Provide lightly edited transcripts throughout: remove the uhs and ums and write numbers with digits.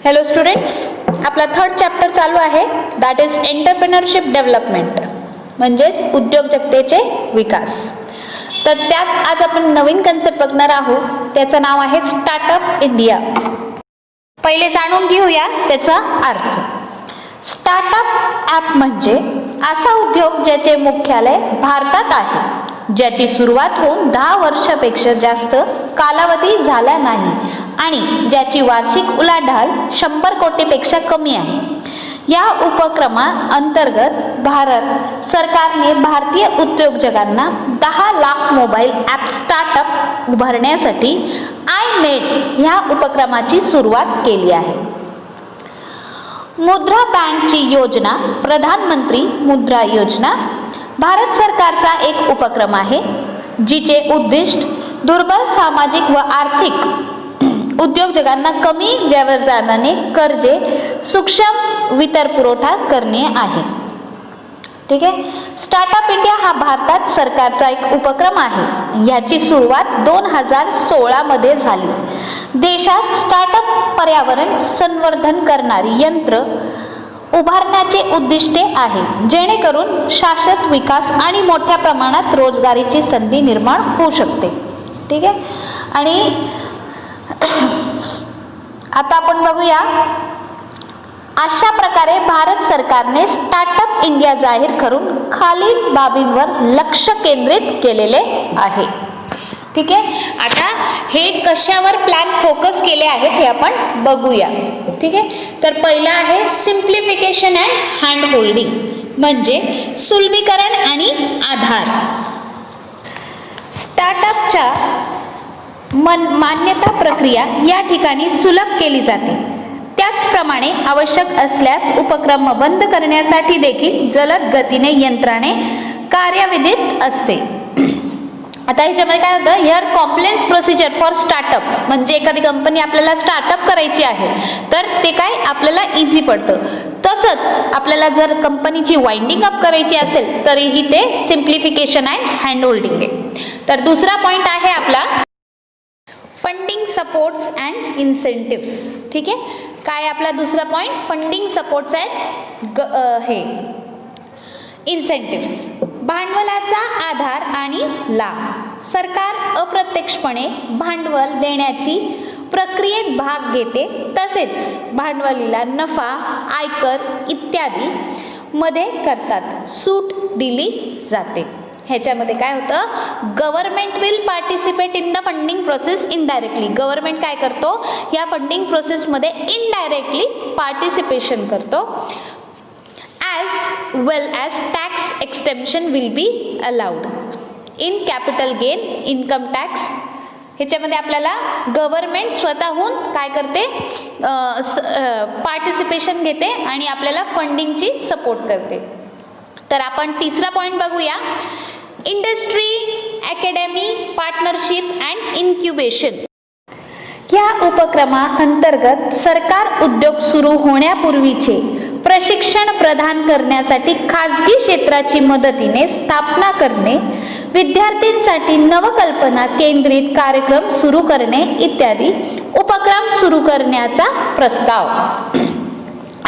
Hello students, आपला third chapter चालू आहे, दॅट इज एंटरप्रेन्योरशिप डेव्हलपमेंट, म्हणजेच उद्योजकतेचे विकास. तर त्यात आज आपण नवीन कन्सेप्ट बघणार आहोत. त्याचं नाव आहे स्टार्टअप इंडिया. पहिले जाणून घेऊया त्याचा अर्थ. स्टार्टअप ॲप म्हणजे असा उद्योग ज्याचे मुख्यालय भारतात आहे, ज्याची सुरुवात होऊन 10 वर्षापेक्षा जास्त कालावधी झाला नाही आणि ज्याची वार्षिक उलाढाल 100 कोटीपेक्षा कमी आहे. या उपक्रमाअंतर्गत भारत सरकारने भारतीय उद्योजकांना 10 लाख मोबाईल ॲप स्टार्टअप उभारण्यासाठी iMade ह्या उपक्रमाची सुरुवात केली आहे. मुद्रा बँकची योजना, प्रधानमंत्री मुद्रा योजना, भारत सरकारचा एक उपक्रम आहे, जिचे उद्दिष्ट दुर्बल सामाजिक व आर्थिक उद्योजकांना कमी व्याजदराने कर्जे सूक्ष्म वित्तपुरवठा करणे आहे. ठीक आहे. स्टार्टअप इंडिया हा भारतात सरकारचा एक उपक्रम आहे. याची सुरुवात 2016 मध्ये झाली. देशात स्टार्टअप पर्यावरण संवर्धन करणारी यंत्र उभारण्याचे उद्दिष्टे आहे, जेणेकरून शाश्वत विकास आणि मोठ्या प्रमाणात रोजगारीची संधी निर्माण होऊ शकते. ठीक आहे. आणि आता आपण बघूया, अशा प्रकारे भारत सरकारने स्टार्टअप इंडिया जाहीर करून खालील बाबींवर लक्ष केंद्रित केलेले आहे. ठीक आहे. आता हे कशावर प्लॅन फोकस केले आहेत हे आपण बघूया. ठीक आहे. तर पहिला आहे सिम्प्लिफिकेशन अँड हँड होल्डिंग, म्हणजे सुलभीकरण आणि आधार. स्टार्टअपच्या मान्यता प्रक्रिया या ठिकाणी सुलभ केली जाते. त्याचप्रमाणे आवश्यक असल्यास उपक्रम बंद करण्यासाठी देखील जलद गतीने यंत्राने कार्यान्वित असते. आता ह्याच्यामध्ये काय होतं, here complex procedure for startup, म्हणजे एखादी कंपनी आपल्याला स्टार्टअप करायची आहे तर ते काय आपल्याला इझी पडतं. तसंच आपल्याला जर कंपनीची वाइंडिंग अप करायची असेल तरीही ते सिम्प्लिफिकेशन अँड हँड होल्डिंग आहे. तर दुसरा पॉईंट आहे आपला फंडिंग सपोर्ट्स अँड इन्सेंटिव्स. ठीक आहे. काय आपला दुसरा पॉईंट, फंडिंग सपोर्ट्स अँड हे इन्सेंटिव्स. भांडवलाचा आधार आणि लाभ. सरकार अप्रत्यक्षपणे भांडवल देण्याची प्रक्रियेत भाग घेते, तसेच भांडवलीला नफा, आयकर इत्यादी मध्ये करतात सूट दिली जाते. ह्याच्यामध्ये काय होतं, government will participate in the funding process indirectly. Government काय करतो, या फंडिंग प्रोसेसमध्ये इनडायरेक्टली पार्टिसिपेशन करतो. as well as tax exemption will be allowed in capital gain income tax. ह्याच्यामध्ये आपल्याला गव्हर्नमेंट स्वतःहून काय करते, पार्टिसिपेशन घेते आणि आपल्याला फंडिंगची सपोर्ट करते. तर आपण तिसरा पॉईंट बघूया, industry academy partnership and incubation. या उपक्रमाअंतर्गत सरकार उद्योग सुरू होण्यापूर्वीचे प्रशिक्षण प्रदान करण्यासाठी खाजगी क्षेत्राची मदतीने स्थापना करणे, विद्यार्थ्यांसाठी नवकल्पना केंद्रित कार्यक्रम सुरू करणे इत्यादी उपक्रम सुरू करण्याचा प्रस्ताव.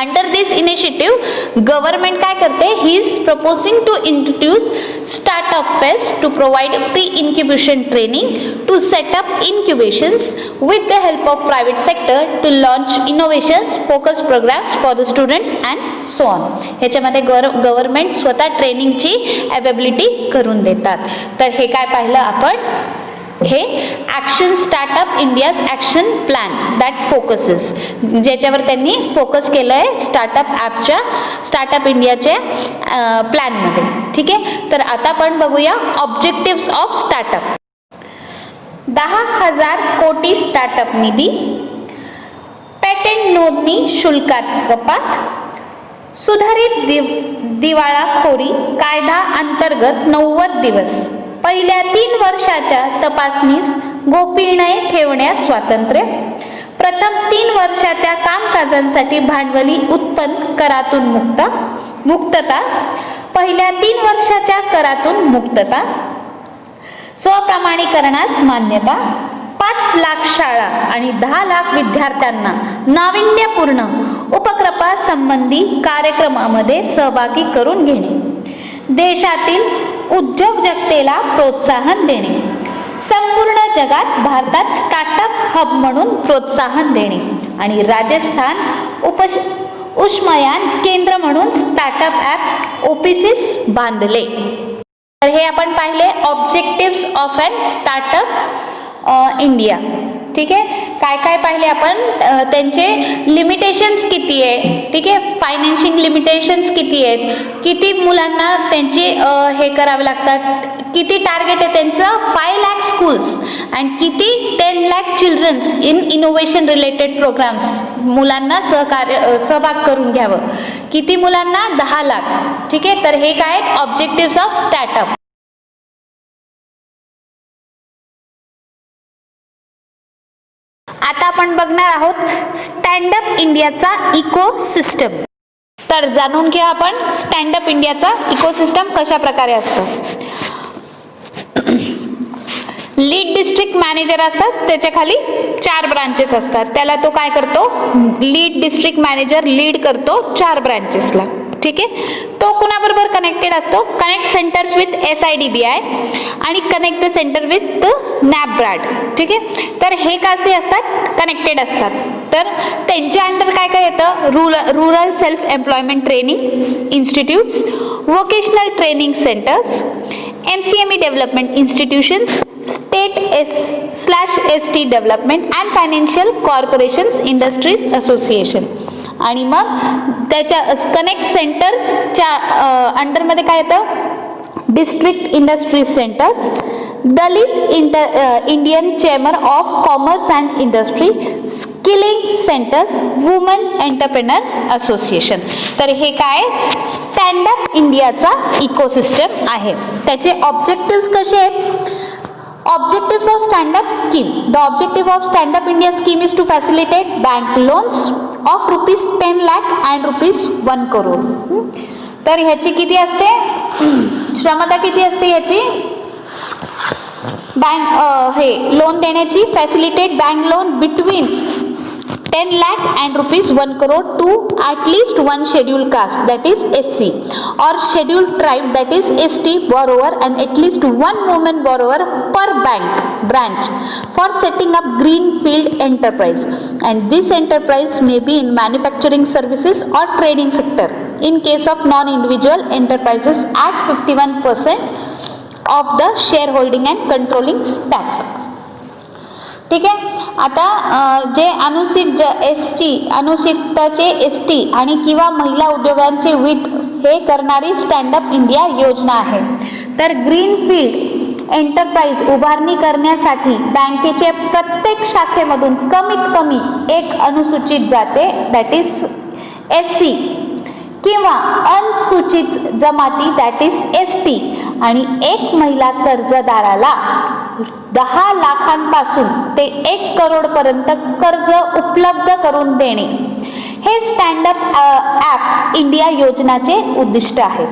अंडर दिस इनिशिएटिव्ह गव्हर्नमेंट काय करते, he is proposing to introduce startup fest to provide pre incubation training to set up incubations with the help of private sector to launch innovations focus programmes for the students and so on. ह्याच्यामध्ये government स्वतः ट्रेनिंगची availability करून देतात. तर हे काय पाहिलं आपण, हे action startup India's action plan that focuses, ज्याच्यावर त्यांनी फोकस केलं आहे स्टार्टअप इंडियाच्या प्लॅनमध्ये. ठीक आहे. तर आता आपण बघूया ऑब्जेक्टिव्स ऑफ स्टार्टअप. 10,000 कोटी स्टार्टअप निधी, पेटंट नोंदणी शुल्कात कपात, सुधारित दिवाळाखोरी कायदा अंतर्गत 90 दिवस, पहिल्या 3 वर्षाच्या तपासणीस गोपनीय ठेवण्यास स्वातंत्र्य, प्रथम 3 वर्षाच्या कामकाजांसाठी भांडवली उत्पन्न करातून मुक्तता, पहिल्या 3 वर्षाच्या करातून मुक्तता, स्वप्रमाणीकरणास मान्यता, 5 लाख शाळा आणि 10 लाख विद्यार्थ्यांना नाविन्यपूर्ण उपक्रमासंबंधी कार्यक्रमामध्ये सहभागी करून घेणे, देशातील उद्योजकतेला प्रोत्साहन देणे, संपूर्ण जगात भारतात स्टार्टअप हब म्हणून प्रोत्साहन देणे आणि राजस्थान उष्मयान केंद्र म्हणून स्टार्टअप ॲप ओपिसिस बांधले. तर हे आपण पाहिले objectives of an startup India. ठीक आहे, काय काय पाहिले आपण, त्यांचे लिमिटेशन्स किती आहे, ठीक आहे, फायनान्शियल लिमिटेशन्स किती आहेत, किती मुलांना त्यांचे हे करावे लागतात, किती टार्गेट आहे त्यांचं 5 लाख स्कूल्स अँड किती 10 lakh childrens in innovation related programs मुलांना सहभाग करून घ्यावं, किती मुलांना 10 लाख. ठीक आहे, तर हे काय आहेत ऑब्जेक्टिव्स ऑफ स्टार्टअप. आता आपण बघणार आहोत स्टँडअप इंडियाचा इकोसिस्टम. तर जाणून घ्या आपण स्टँडअप इंडियाचा इकोसिस्टम कशा प्रकारे असतं. लीड डिस्ट्रिक्ट मॅनेजर असतात, त्याच्या खाली 4 ब्रांचेस असतात. त्याला तो काय करतो, लीड डिस्ट्रिक्ट मॅनेजर लीड करतो 4 ब्रांचेसला. ठीक आहे, तो कुणाबरोबर कनेक्टेड असतो, कनेक्ट सेंटर्स विथ SIDBI आणि connect the centre with NABRAD. ठीक आहे, तर हे कसे असतात, कनेक्टेड असतात. तर त्यांच्या अंडर काय काय येतं, rural self employment training institutes, vocational training centres, MCME development institutions, state /ST development and financial corporations industries association. आणि मग त्याच्या कनेक्ट सेंटर्सच्या अंडरमध्ये काय येतं, district industries centres, Dalit Indian chamber of commerce and industry, skilling centres, woman entrepreneur association. तर हे काय stand up इंडियाचा ecosystem आहे. त्याचे ऑब्जेक्टिव्स कसे आहेत, Objectives of stand-up scheme. The objective of stand-up India scheme is to facilitate bank loans of rupees 10 lakh and rupees 1 crore. तर ह्याची किती असते, क्षमता किती असते ह्याची, बँक हे लोन देण्याची, facilitate bank loan between 10 lakh and rupees 1 crore to at least one scheduled caste, that is SC, or scheduled tribe, that is ST borrower, and at least one woman borrower per bank branch for setting up greenfield enterprise, and this enterprise may be in manufacturing services or trading sector. In case of non-individual enterprises at 51% of the shareholding and controlling stack. ठीक आहे, आता जे अनुसूचितचे ST आणि किंवा महिला उद्योगांचे वित्त हे करणारी स्टँडअप इंडिया योजना आहे. तर ग्रीनफील्ड एंटरप्राइज उभारणी करण्यासाठी बँकेचे प्रत्येक शाखेमधून कमीत कमी एक अनुसूचित जाते, दॅट इज SC, किंवा अनुसूचित जमाती, दॅट इज ST, आणि एक महिला कर्जदाराला 10 लाखांपासून ते 1 करोड पर्यंत कर्ज उपलब्ध करून देणे हे स्टँडअप ॲप इंडिया योजनाचे उद्दिष्ट आहे.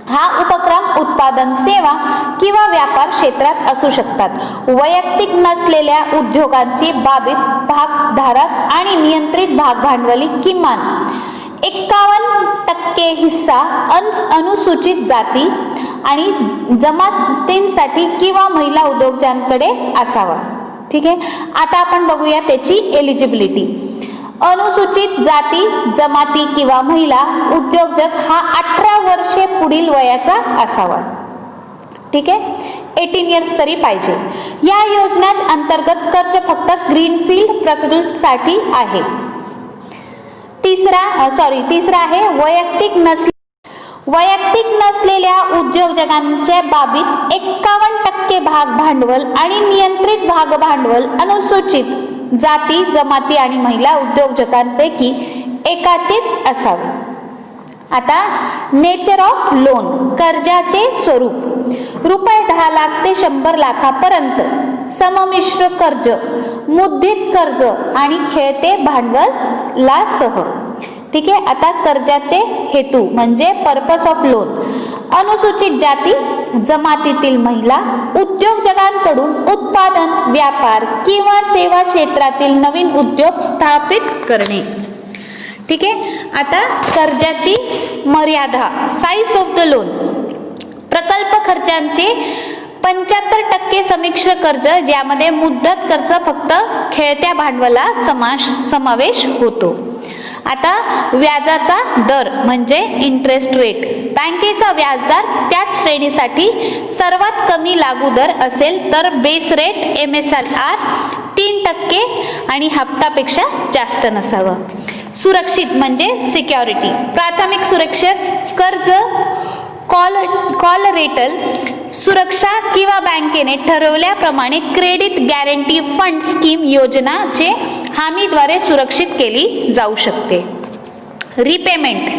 हा उपक्रम उत्पादन, सेवा किंवा व्यापार क्षेत्रात असू शकतात. वैयक्तिक नसलेल्या उद्योगांची बाबतीत भागधारक आणि नियंत्रित भागभांडवली किमान 51% हिस्सा अनुसूचित जाती आणि जमातींसाठी किंवा महिला उद्योजकांकडे असावा. ठीक आहे, आता आपण बघूया त्याची एलिजिबिलिटी. अनुसूचित जाती, जमाती किंवा महिला उद्योजक हा 18 वर्षे पुढील वयाचा असावा. ठीक आहे, 18 इयर्स तरी पाहिजे. या योजना अंतर्गत कर्ज फक्त ग्रीनफील्ड प्रकल्पासाठी आहे. तिसरा आहे वैयक्तिक नसलेल्या उद्योजकांच्या बाबतीत 51% भाग भांडवल आणि नियंत्रित भाग भांडवल अनुसूचित जाती, जमाती आणि महिला उद्योजकांपैकी एकाचेच असावे. आता नेचर ऑफ लोन, कर्जाचे स्वरूप रुपये 10 लाख ते 100 लाखापर्यंत, सममिश्र कर्ज, मुद्रित कर्ज आणि खेळते भांडवलासह. ठीक आहे, आता कर्जाचे हेतू म्हणजे पर्पस ऑफ लोन. अनुसूचित जाती जमातीतील महिला उद्योजकांकडून उत्पादन, व्यापार किंवा सेवा क्षेत्रातील नवीन उद्योग स्थापित करणे. ठीक आहे. आता कर्जाची मर्यादा, साईज ऑफ द लोन. प्रकल्प खर्चांचे 75% समिश्र कर्ज, ज्यामध्ये मुदत कर्ज फक्त खेळत्या भांडवला समावेश होतो. आता व्याजाचा दर म्हणजे इंटरेस्ट रेट. बँकेचा व्याजदर त्याच श्रेणीसाठी सर्वात कमी लागू दर असेल तर बेस रेट MSR 3% आणि हप्तापेक्षा जास्त नसावं. सुरक्षित म्हणजे सिक्युरिटी. प्राथमिक सुरक्षित कर्ज, कॉलरेटल सुरक्षा किंवा बँकेने ठरवल्याप्रमाणे क्रेडिट गॅरंटी फंड स्कीम योजनाचे हमीद्वारे सुरक्षित केली जाऊ शकते. रिपेमेंट.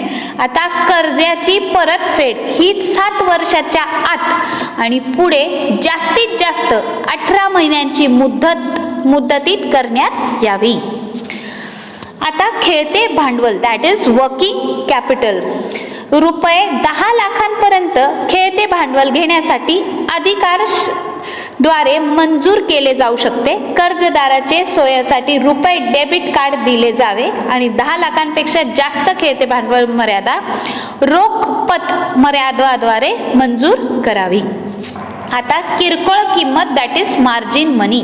आता कर्जाची परतफेड ही 7 वर्षाच्या आत आणि पुढे जास्तीत जास्त 18 महिन्यांची मुदतीत करण्यात यावी. आता खेळते भांडवल, दॅट इज वर्किंग कॅपिटल. रुपये 10 लाखांपर्यंत खेळते भांडवल घेण्यासाठी अधिकाऱ्याद्वारे मंजूर केले जाऊ शकते. कर्जदाराचे सोयीसाठी रुपये डेबिट कार्ड दिले जावे आणि 10 लाखांपेक्षा जास्त खेळते भांडवल मर्यादा रोख मर्यादाद्वारे मंजूर करावी. आता किरकोळ किंमत, दॅट इज मार्जिन मनी.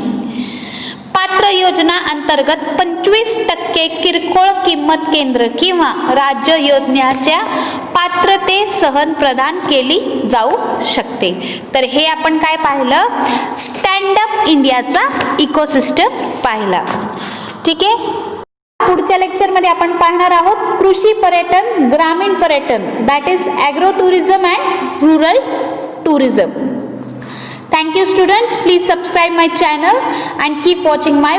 पात्र योजना अंतर्गत 25% किरकोळ किंमत केंद्र किंवा राज्य योजनेच्या पात्रतेसह प्रदान केली जाऊ शकते. तर हे आपण काय पाहिलं, स्टँड अप इंडियाचा इकोसिस्टम पाहिला. ठीक आहे. पुढच्या लेक्चरमध्ये आपण पाहणार आहोत कृषी पर्यटन, ग्रामीण पर्यटन, that is agro tourism and rural tourism. Thank you students, please subscribe my channel and keep watching my